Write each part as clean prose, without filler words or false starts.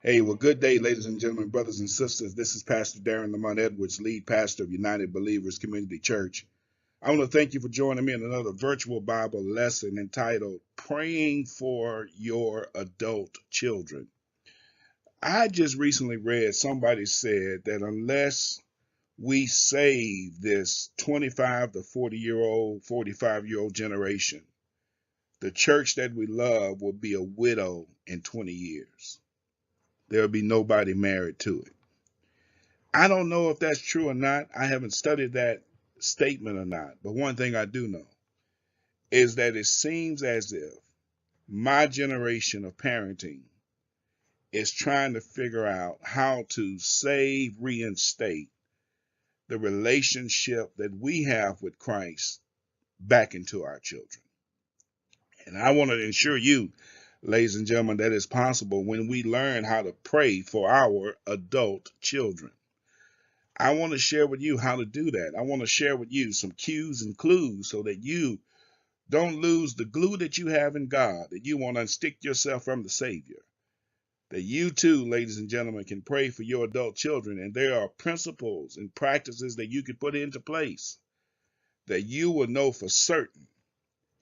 Hey, well, good day, ladies and gentlemen, brothers and sisters. This is Pastor Darren Lamont Edwards, lead pastor of United Believers Community Church. I want to thank you for joining me in another virtual Bible lesson entitled Praying for Your Adult Children. I just recently read somebody said that unless we save this 25 to 40-year-old, 45-year-old generation, the church that we love will be a widow in 20 years. There'll be nobody married to it. I don't know if that's true or not. I haven't studied that statement or not. But one thing I do know is that it seems as if my generation of parenting is trying to figure out how to reinstate the relationship that we have with Christ back into our children. And I want to assure you, ladies and gentlemen, that it's possible when we learn how to pray for our adult children. I want to share with you how to do that. I want to share with you some cues and clues so that you don't lose the glue that you have in God, that you want to unstick yourself from the Savior. That you too, ladies and gentlemen, can pray for your adult children, and there are principles and practices that you can put into place that you will know for certain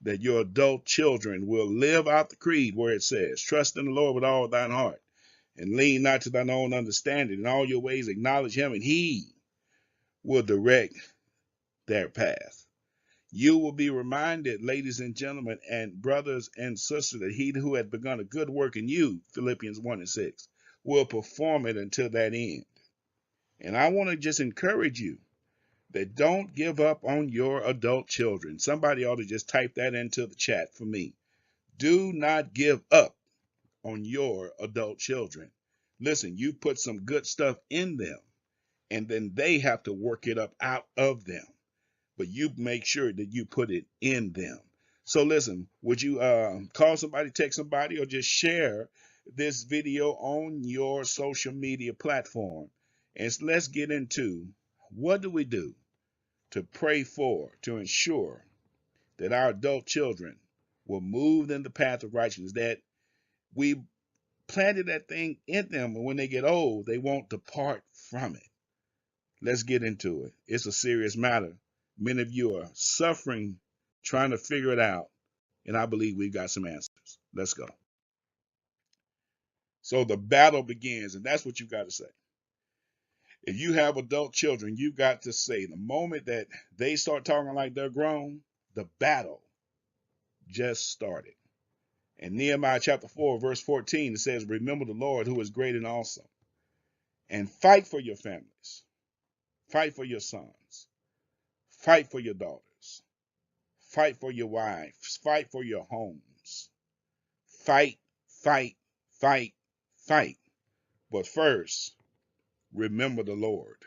that your adult children will live out the creed where it says, trust in the Lord with all thine heart and lean not to thine own understanding. In all your ways acknowledge him, and he will direct their path. You will be reminded, ladies and gentlemen, and brothers and sisters, that he who had begun a good work in you, Philippians 1 and 6, will perform it until that end. And I want to just encourage you that don't give up on your adult children. Somebody ought to just type that into the chat for me. Do not give up on your adult children. Listen, you put some good stuff in them, and then they have to work it up out of them. But you make sure that you put it in them. So listen, would you call somebody, text somebody, or just share this video on your social media platform? And let's get into what do we do to pray for, to ensure that our adult children will move in the path of righteousness, that we planted that thing in them, and when they get old, they won't depart from it. Let's get into it. It's a serious matter. Many of you are suffering trying to figure it out, and I believe we've got some answers. Let's go. So the battle begins, and that's what you got to say. If you have adult children, you've got to say the moment that they start talking like they're grown, the battle just started. In Nehemiah chapter 4, verse 14, it says, remember the Lord who is great and awesome, and fight for your families, fight for your sons, fight for your daughters, fight for your wives, fight for your homes. Fight, fight, fight, fight. But first, remember the Lord.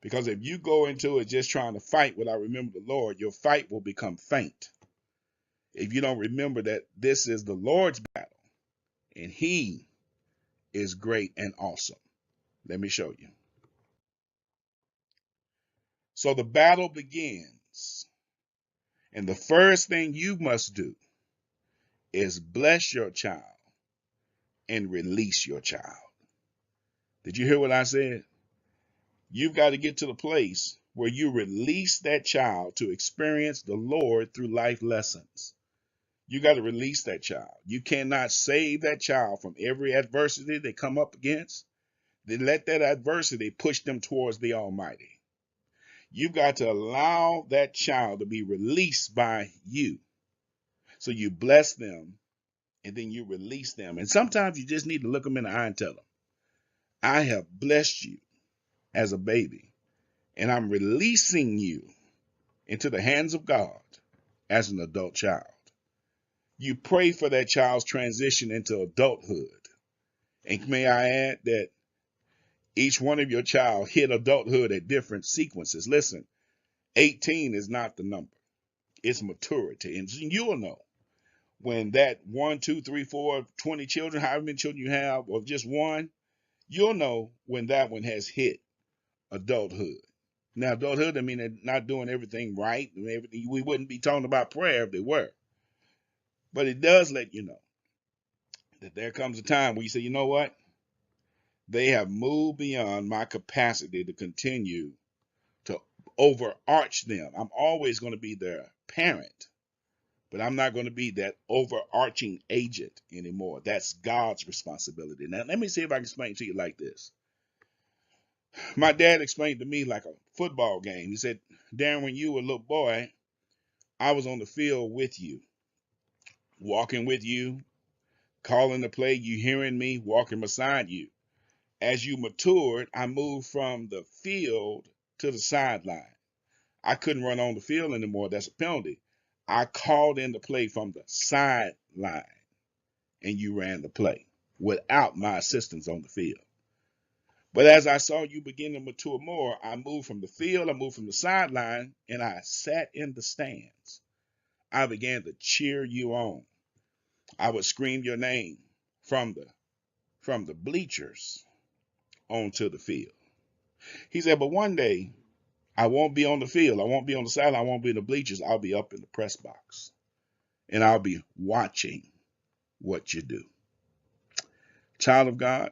Because if you go into it just trying to fight without remembering the Lord, your fight will become faint. If you don't remember that this is the Lord's battle, and he is great and awesome. Let me show you. So the battle begins. And the first thing you must do is bless your child and release your child. Did you hear what I said? You've got to get to the place where you release that child to experience the Lord through life lessons. You got to release that child. You cannot save that child from every adversity they come up against. Then let that adversity push them towards the Almighty. You've got to allow that child to be released by you. So you bless them and then you release them. And sometimes you just need to look them in the eye and tell them, I have blessed you as a baby, and I'm releasing you into the hands of God as an adult child. You pray for that child's transition into adulthood. And may I add that each one of your child hit adulthood at different sequences. Listen, 18 is not the number. It's maturity. And you'll know when that 1, 2, 3, 4, 20 children, however many children you have, or just one, you'll know when that one has hit adulthood. Now, adulthood, I mean, they're not doing everything right. We wouldn't be talking about prayer if they were. But it does let you know that there comes a time where you say, you know what? They have moved beyond my capacity to continue to overarch them. I'm always going to be their parent, but I'm not going to be that overarching agent anymore. That's God's responsibility. Now, let me see if I can explain to you like this. My dad explained to me like a football game. He said, Darren, when you were a little boy, I was on the field with you, walking with you, calling the play, you hearing me, walking beside you. As you matured, I moved from the field to the sideline. I couldn't run on the field anymore. That's a penalty. I called in the play from the sideline, and you ran the play without my assistance on the field. But as I saw you begin to mature more, I moved from the field, I moved from the sideline, and I sat in the stands. I began to cheer you on. I would scream your name from the bleachers onto the field. He said, but one day I won't be on the field. I won't be on the sideline. I won't be in the bleachers. I'll be up in the press box, and I'll be watching what you do. Child of God,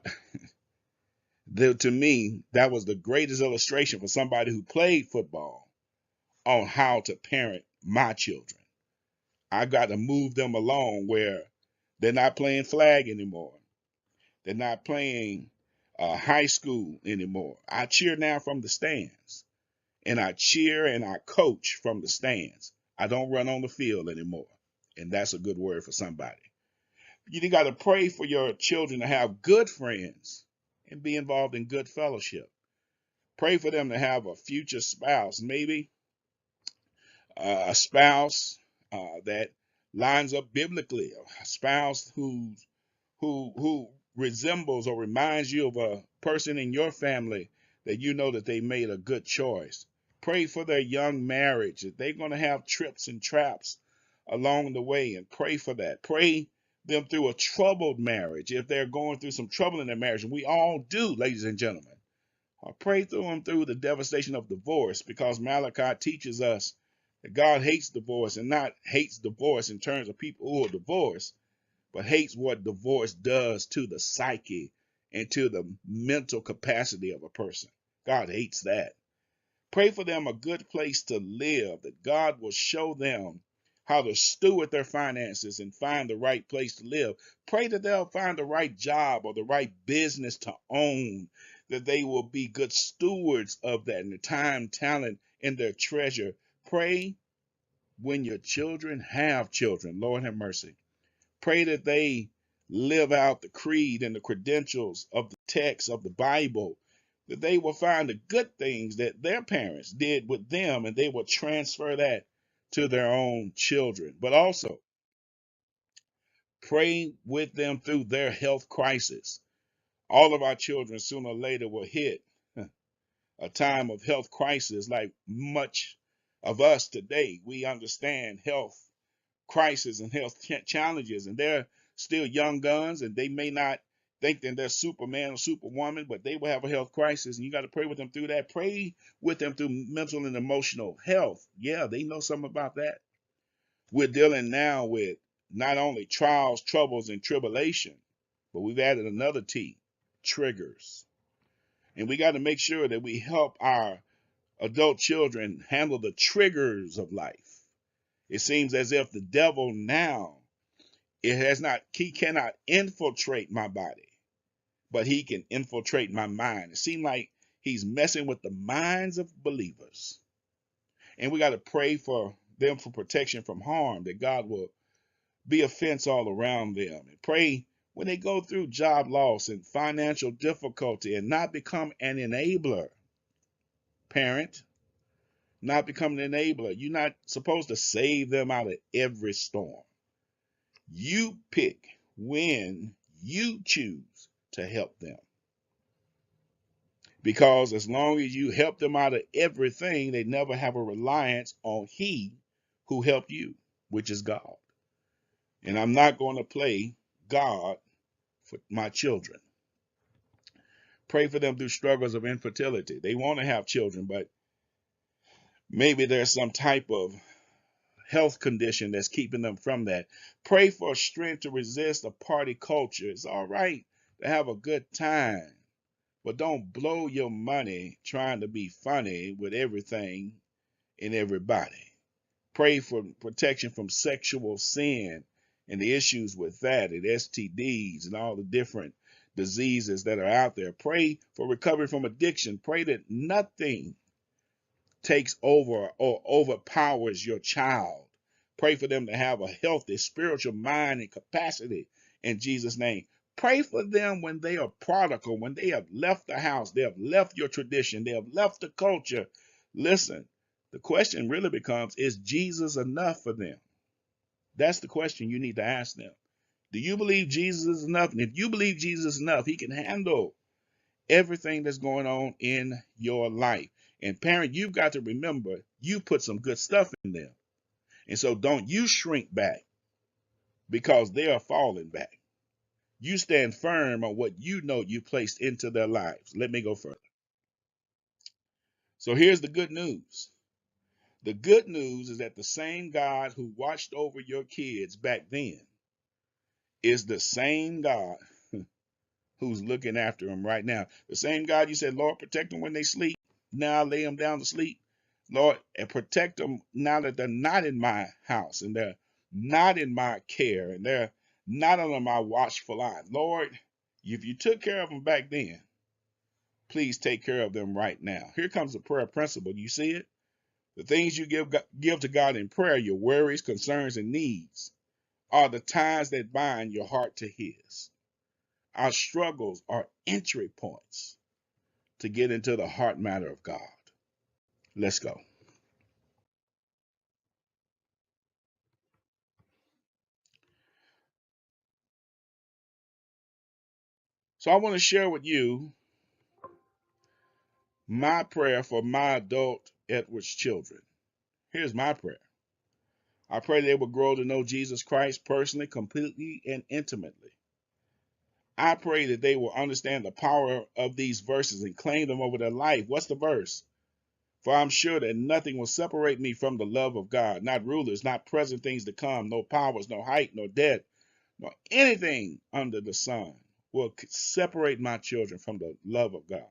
to me, that was the greatest illustration for somebody who played football on how to parent my children. I got to move them along where they're not playing flag anymore. They're not playing high school anymore. I cheer now from the stands, and I cheer and I coach from the stands. I don't run on the field anymore, and that's a good word for somebody. You got to pray for your children to have good friends and be involved in good fellowship. Pray for them to have a future spouse, maybe a spouse that lines up biblically, a spouse who resembles or reminds you of a person in your family that you know that they made a good choice. Pray for their young marriage, that they're going to have trips and traps along the way, and pray for that. Pray them through a troubled marriage if they're going through some trouble in their marriage, and we all do, ladies and gentlemen. Pray through them through the devastation of divorce, because Malachi teaches us that God hates divorce, and not hates divorce in terms of people who are divorced, but hates what divorce does to the psyche and to the mental capacity of a person. God hates that. Pray for them a good place to live, that God will show them how to steward their finances and find the right place to live. Pray that they'll find the right job or the right business to own, that they will be good stewards of that and their time, talent, and their treasure. Pray when your children have children. Lord have mercy. Pray that they live out the creed and the credentials of the text of the Bible, that they will find the good things that their parents did with them, and they will transfer that to their own children. But also, pray with them through their health crisis. All of our children sooner or later will hit a time of health crisis like much of us today. We understand health crisis and health challenges, and they're still young guns, and they may not think that they're Superman or Superwoman, but they will have a health crisis, and you got to pray with them through that. Pray with them through mental and emotional health. Yeah, they know something about that. We're dealing now with not only trials, troubles, and tribulation, but we've added another T, triggers. And we got to make sure that we help our adult children handle the triggers of life. It seems as if the devil now, he cannot infiltrate my body, but he can infiltrate my mind. It seems like he's messing with the minds of believers. And we got to pray for them for protection from harm, that God will be a fence all around them. And pray when they go through job loss and financial difficulty, and not become an enabler. Parent, not become an enabler. You're not supposed to save them out of every storm. You pick when you choose to help them. Because as long as you help them out of everything, they never have a reliance on He who helped you, which is God. And I'm not going to play God for my children. Pray for them through struggles of infertility. They want to have children, but maybe there's some type of health condition that's keeping them from that. Pray for strength to resist a party culture. It's all right to have a good time, but don't blow your money trying to be funny with everything and everybody. Pray for protection from sexual sin and the issues with that and STDs and all the different diseases that are out there. Pray for recovery from addiction. Pray that nothing takes over or overpowers your child. Pray for them to have a healthy spiritual mind and capacity in Jesus' name. Pray for them when they are prodigal, when they have left the house, they have left your tradition, they have left the culture. Listen, the question really becomes, is Jesus enough for them? That's the question you need to ask them. Do you believe Jesus is enough? And if you believe Jesus is enough, he can handle everything that's going on in your life. And parent, you've got to remember, you put some good stuff in them. And so don't you shrink back because they are falling back. You stand firm on what you know you placed into their lives. Let me go further. So here's the good news. The good news is that the same God who watched over your kids back then is the same God who's looking after them right now. The same God you said, Lord, protect them when they sleep. Now lay them down to sleep. Lord, and protect them now that they're not in my house and they're not in my care and they're not under my watchful eye. Lord, if you took care of them back then, please take care of them right now. Here comes the prayer principle. You see it? The things you give to God in prayer, your worries, concerns, and needs, are the ties that bind your heart to his. Our struggles are entry points to get into the heart matter of God. Let's go. So I want to share with you my prayer for my adult Edwards children. Here's my prayer. I pray they will grow to know Jesus Christ personally, completely, and intimately. I pray that they will understand the power of these verses and claim them over their life. What's the verse? For I'm sure that nothing will separate me from the love of God, not rulers, not present things to come, no powers, no height, no depth, nor anything under the sun will separate my children from the love of God.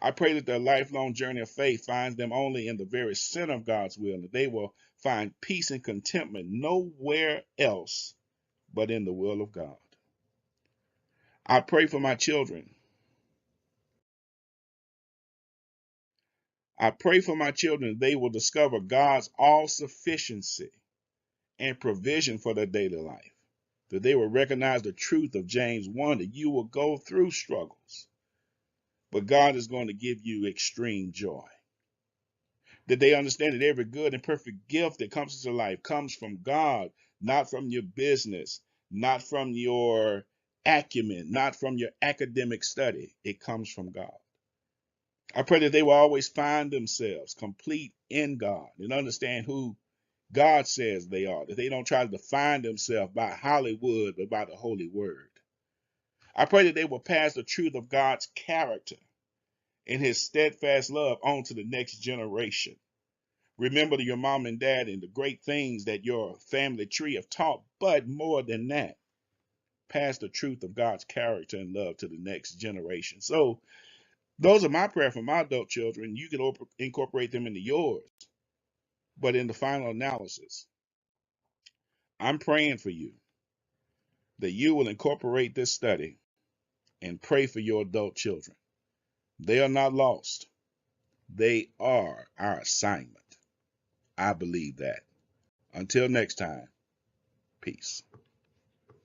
I pray that their lifelong journey of faith finds them only in the very center of God's will, and that they will find peace and contentment nowhere else but in the will of God. I pray for my children. I pray for my children they will discover God's all sufficiency and provision for their daily life, that they will recognize the truth of James 1, that you will go through struggles, but God is going to give you extreme joy. That they understand that every good and perfect gift that comes into life comes from God, not from your business, not from your acumen, not from your academic study. It comes from God. I pray that they will always find themselves complete in God and understand who God says they are, that they don't try to define themselves by Hollywood, but by the Holy Word. I pray that they will pass the truth of God's character and his steadfast love on to the next generation. Remember your mom and dad and the great things that your family tree have taught, but more than that, pass the truth of God's character and love to the next generation. So those are my prayers for my adult children. You can incorporate them into yours. But in the final analysis, I'm praying for you that you will incorporate this study and pray for your adult children. They are not lost. They are our assignment. I believe that. Until next time, peace.